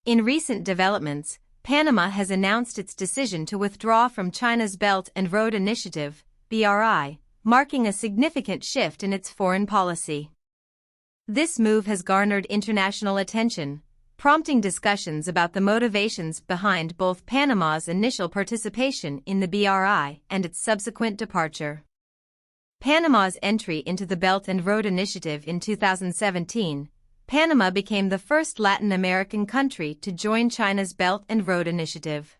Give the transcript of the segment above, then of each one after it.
In recent developments, Panama has announced its decision to withdraw from China's Belt and Road Initiative, BRI, marking a significant shift in its foreign policy. This move has garnered international attention, prompting discussions about the motivations behind both Panama's initial participation in the BRI and its subsequent departure. Panama's entry into the Belt and Road Initiative in 2017, Panama became the first Latin American country to join China's Belt and Road Initiative.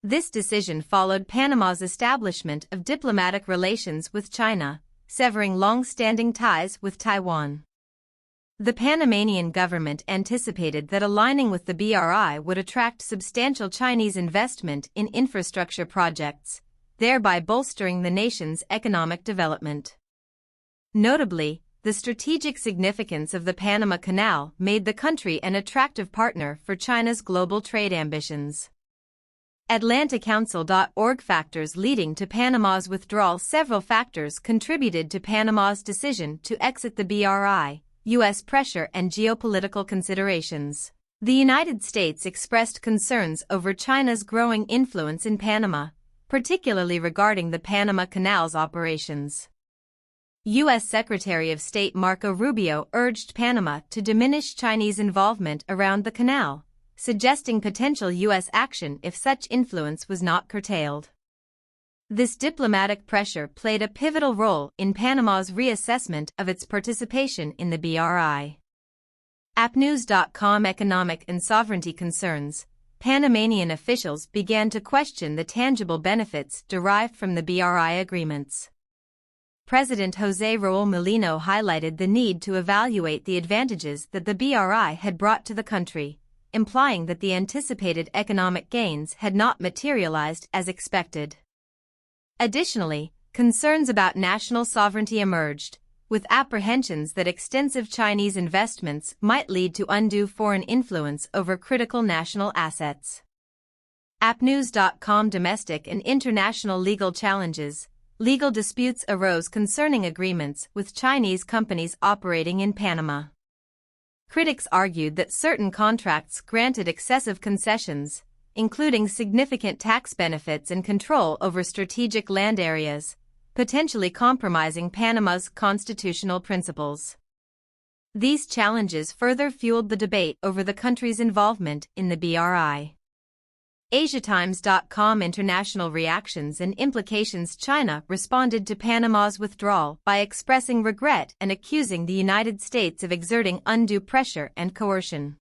This decision followed Panama's establishment of diplomatic relations with China, severing long-standing ties with Taiwan. The Panamanian government anticipated that aligning with the BRI would attract substantial Chinese investment in infrastructure projects, thereby bolstering the nation's economic development. Notably, the strategic significance of the Panama Canal made the country an attractive partner for China's global trade ambitions. AtlanticCouncil.org factors leading to Panama's withdrawal. Several factors contributed to Panama's decision to exit the BRI: U.S. pressure and geopolitical considerations. The United States expressed concerns over China's growing influence in Panama, particularly regarding the Panama Canal's operations. U.S. Secretary of State Marco Rubio urged Panama to diminish Chinese involvement around the canal, suggesting potential U.S. action if such influence was not curtailed. This diplomatic pressure played a pivotal role in Panama's reassessment of its participation in the BRI. AppNews.com Economic and sovereignty concerns. Panamanian officials began to question the tangible benefits derived from the BRI agreements. President José Raúl Mulino highlighted the need to evaluate the advantages that the BRI had brought to the country, implying that the anticipated economic gains had not materialized as expected. Additionally, concerns about national sovereignty emerged, with apprehensions that extensive Chinese investments might lead to undue foreign influence over critical national assets. AppNews.com Domestic and international legal challenges. Legal disputes arose concerning agreements with Chinese companies operating in Panama. Critics argued that certain contracts granted excessive concessions, including significant tax benefits and control over strategic land areas, potentially compromising Panama's constitutional principles. These challenges further fueled the debate over the country's involvement in the BRI. AsiaTimes.com International reactions and implications. China responded to Panama's withdrawal by expressing regret and accusing the United States of exerting undue pressure and coercion.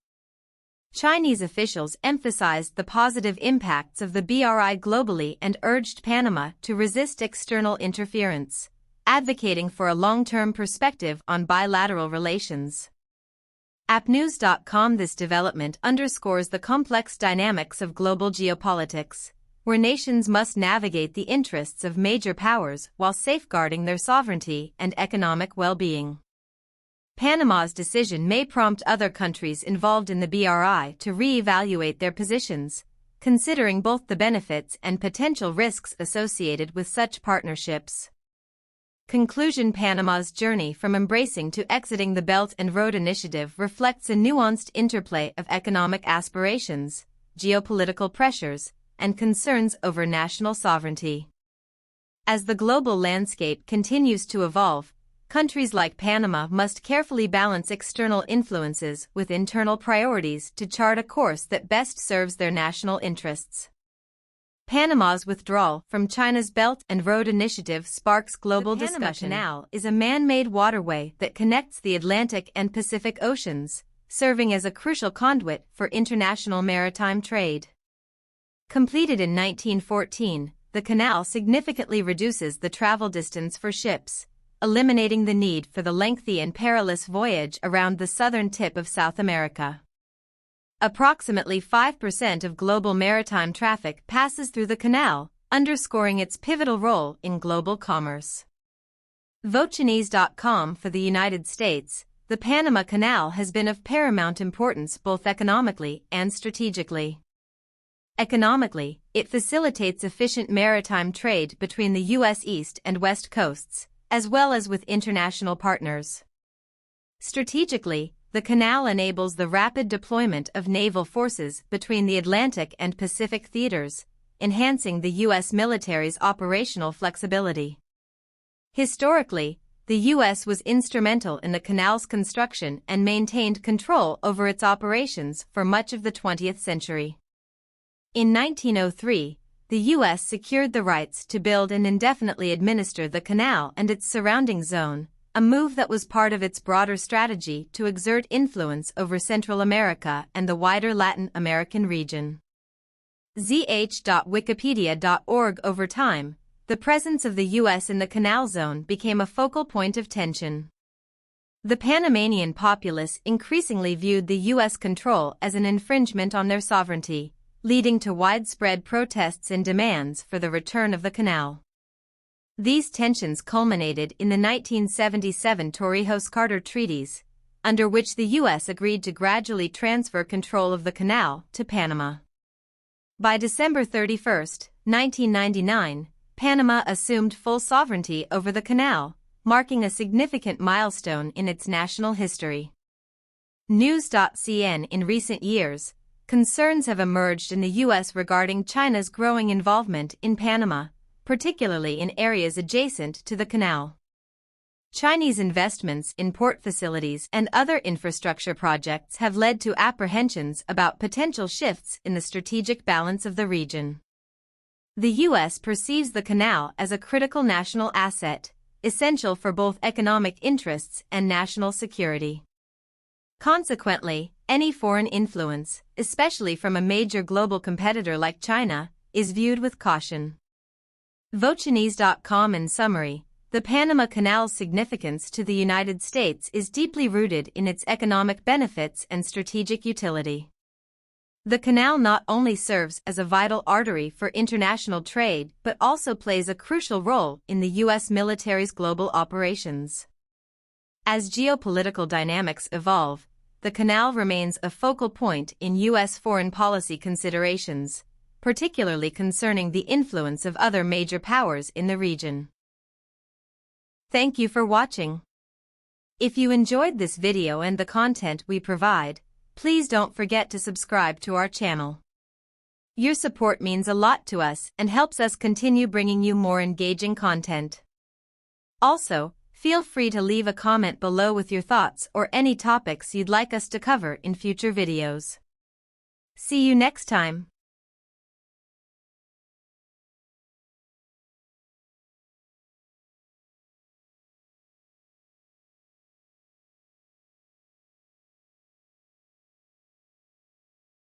Chinese officials emphasized the positive impacts of the BRI globally and urged Panama to resist external interference, advocating for a long-term perspective on bilateral relations. AppNews.com This development underscores the complex dynamics of global geopolitics, where nations must navigate the interests of major powers while safeguarding their sovereignty and economic well-being. Panama's decision may prompt other countries involved in the BRI to re-evaluate their positions, considering both the benefits and potential risks associated with such partnerships. Conclusion. Panama's journey from embracing to exiting the Belt and Road Initiative reflects a nuanced interplay of economic aspirations, geopolitical pressures, and concerns over national sovereignty. As the global landscape continues to evolve, countries like Panama must carefully balance external influences with internal priorities to chart a course that best serves their national interests. Panama's withdrawal from China's Belt and Road Initiative sparks global discussion. The Panama Canal is a man-made waterway that connects the Atlantic and Pacific Oceans, serving as a crucial conduit for international maritime trade. Completed in 1914, the canal significantly reduces the travel distance for ships, eliminating the need for the lengthy and perilous voyage around the southern tip of South America. Approximately 5% of global maritime traffic passes through the canal, underscoring its pivotal role in global commerce. VoChinese.com For the United States, the Panama Canal has been of paramount importance both economically and strategically. Economically, it facilitates efficient maritime trade between the U.S. East and West coasts, as well as with international partners. Strategically, the canal enables the rapid deployment of naval forces between the Atlantic and Pacific theaters, enhancing the U.S. military's operational flexibility. Historically, the U.S. was instrumental in the canal's construction and maintained control over its operations for much of the 20th century. In 1903, the U.S. secured the rights to build and indefinitely administer the canal and its surrounding zone, a move that was part of its broader strategy to exert influence over Central America and the wider Latin American region. zh.wikipedia.org. Over time, the presence of the U.S. in the canal zone became a focal point of tension. The Panamanian populace increasingly viewed the U.S. control as an infringement on their sovereignty, leading to widespread protests and demands for the return of the canal. These tensions culminated in the 1977 Torrijos-Carter treaties, under which the U.S. agreed to gradually transfer control of the canal to Panama. By December 31, 1999, Panama assumed full sovereignty over the canal, marking a significant milestone in its national history. News.cn. In recent years, concerns have emerged in the U.S. regarding China's growing involvement in Panama, particularly in areas adjacent to the canal. Chinese investments in port facilities and other infrastructure projects have led to apprehensions about potential shifts in the strategic balance of the region. The U.S. perceives the canal as a critical national asset, essential for both economic interests and national security. Consequently, any foreign influence, especially from a major global competitor like China, is viewed with caution. Vochinese.com. In summary, the Panama Canal's significance to the United States is deeply rooted in its economic benefits and strategic utility. The canal not only serves as a vital artery for international trade but also plays a crucial role in the U.S. military's global operations. As geopolitical dynamics evolve, the canal remains a focal point in U.S. foreign policy considerations, particularly concerning the influence of other major powers in the region. Thank you for watching. If you enjoyed this video and the content we provide, please don't forget to subscribe to our channel. Your support means a lot to us and helps us continue bringing you more engaging content. Also, feel free to leave a comment below with your thoughts or any topics you'd like us to cover in future videos. See you next time.